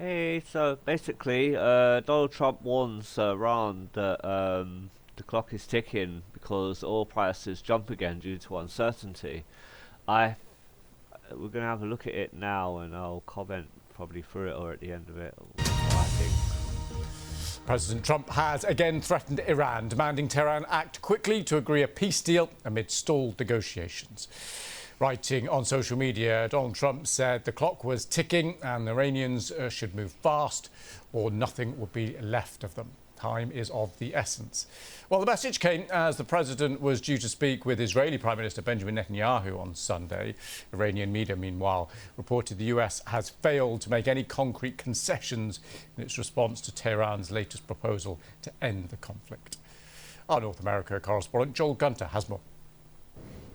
Hey, so basically, Donald Trump warns Iran that the clock is ticking because oil prices jump again due to uncertainty. I We're gonna have a look at it now, and I'll comment probably through it or at the end of it what I think. President Trump has again threatened Iran, demanding Tehran act quickly to agree a peace deal amid stalled negotiations. Writing on social media, Donald Trump said the clock was ticking and the Iranians should move fast or nothing would be left of them. Time is of the essence. Well, the message came as the president was due to speak with Israeli Prime Minister Benjamin Netanyahu on Sunday. Iranian media, meanwhile, reported the US has failed to make any concrete concessions in its response to Tehran's latest proposal to end the conflict. Our North America correspondent Joel Gunter has more.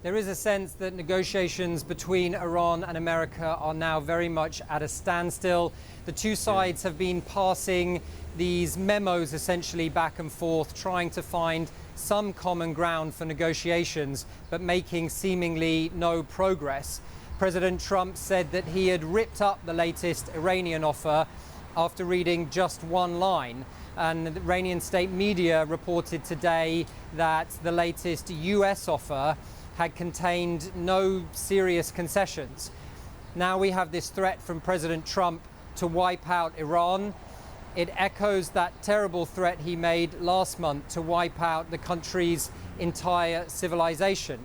There is a sense that negotiations between Iran and America are now very much at a standstill. The two sides have been passing these memos essentially back and forth, trying to find some common ground for negotiations, but making seemingly no progress. President Trump said that he had ripped up the latest Iranian offer after reading just one line. And the Iranian state media reported today that the latest US offer had contained no serious concessions. Now we have this threat from President Trump to wipe out Iran. It echoes that terrible threat he made last month to wipe out the country's entire civilization.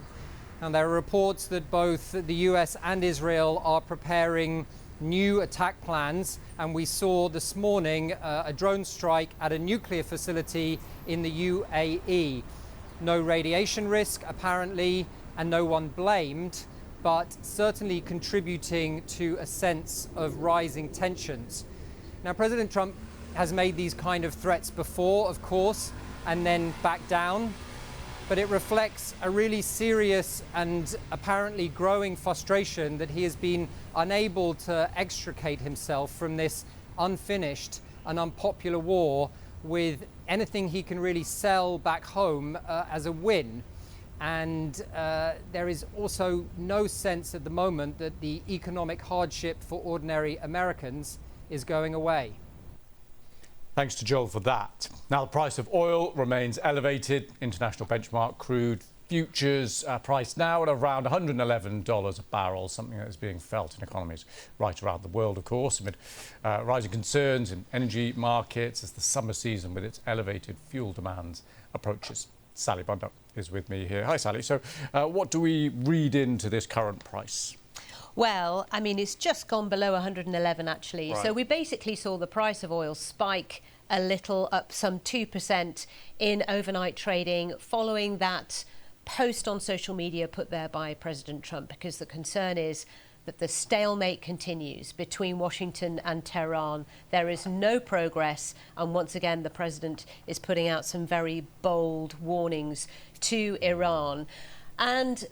And there are reports that both the US and Israel are preparing new attack plans. And we saw this morning a drone strike at a nuclear facility in the UAE. No radiation risk, apparently, and no one blamed, but certainly contributing to a sense of rising tensions. Now, President Trump has made these kind of threats before, of course, and then backed down, but it reflects a really serious and apparently growing frustration that he has been unable to extricate himself from this unfinished and unpopular war with anything he can really sell back home as a win. And there is also no sense at the moment that the economic hardship for ordinary Americans is going away. Thanks to Joel for that. Now, the price of oil remains elevated. International benchmark crude futures priced now at around $111 a barrel, something that is being felt in economies right around the world, of course, amid rising concerns in energy markets as the summer season with its elevated fuel demands approaches. Sally Bunder is with me here. Hi, Sally. So what do we read into this current price? Well, I mean, it's just gone below 111, actually. Right. So we basically saw the price of oil spike a little, up some 2% in overnight trading, following that post on social media put there by President Trump, because the concern is that the stalemate continues between Washington and Tehran. There is no progress, and once again the president is putting out some very bold warnings to Iran. And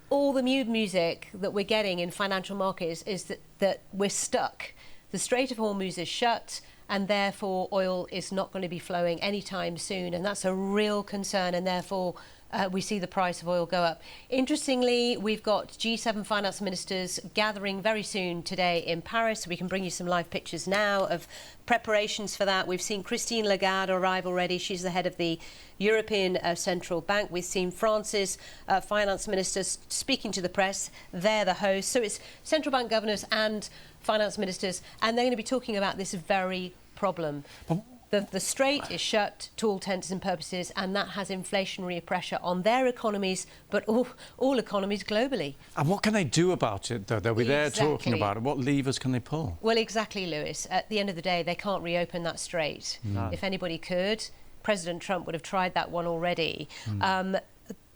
all the mood music that we're getting in financial markets is that we're stuck. The Strait of Hormuz is shut, and therefore oil is not going to be flowing anytime soon, and that's a real concern, and therefore we see the price of oil go up. Interestingly, we've got G7 finance ministers gathering very soon today in Paris. We can bring you some live pictures now of preparations for that. We've seen Christine Lagarde arrive already. She's the head of the European Central Bank. We've seen France's finance ministers speaking to the press. They're the hosts. So it's central bank governors and finance ministers, and they're going to be talking about this very problem. The strait is shut to all intents and purposes, and that has inflationary pressure on their economies, but all economies globally. And what can they do about it, though? They'll be there talking about it. What levers can they pull? Well, exactly, Lewis. At the end of the day, they can't reopen that strait. No. If anybody could, President Trump would have tried that one already.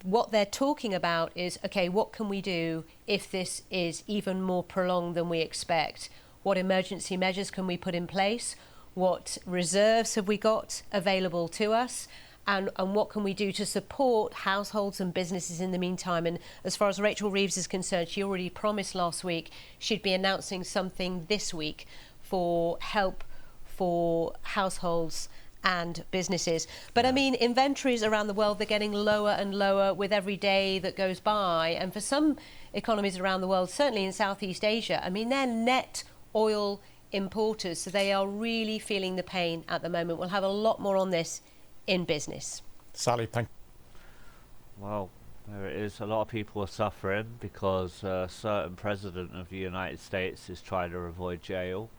What they're talking about is, OK, what can we do if this is even more prolonged than we expect? What emergency measures can we put in place? What reserves have we got available to us? And what can we do to support households and businesses in the meantime? And as far as Rachel Reeves is concerned, she already promised last week she'd be announcing something this week for help for households and businesses. But I mean, inventories around the world, they're getting lower and lower with every day that goes by. And for some economies around the world, certainly in Southeast Asia, I mean, their net oil importers. So they are really feeling the pain at the moment. We'll have a lot more on this in business. Sally, thank you. Well, there it is. A lot of people are suffering because a certain president of the United States is trying to avoid jail.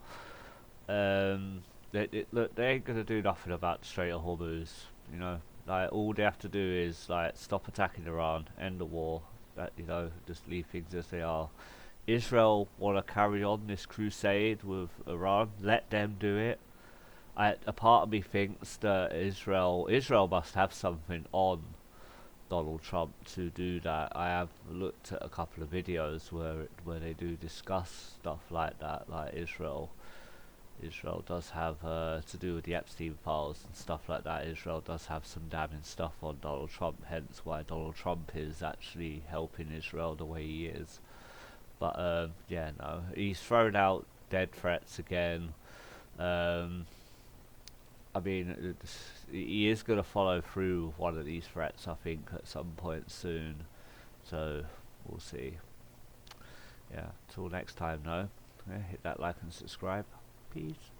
Look, they ain't gonna do nothing about the Strait of Hormuz. You know, like all they have to do is like stop attacking Iran, end the war. That, you know, just leave things as they are. Israel want to carry on this crusade with Iran. Let them do it. A part of me thinks that Israel must have something on Donald Trump to do that. I have looked at a couple of videos where they do discuss stuff like that, like Israel does have to do with the Epstein files and stuff like that. Israel does have some damning stuff on Donald Trump, hence why Donald Trump is actually helping Israel the way he is. But yeah, no, he's thrown out dead threats again. I mean, he is going to follow through with one of these threats, I think, at some point soon. So, we'll see. Yeah, till next time, though. Yeah, hit that like and subscribe. Peace.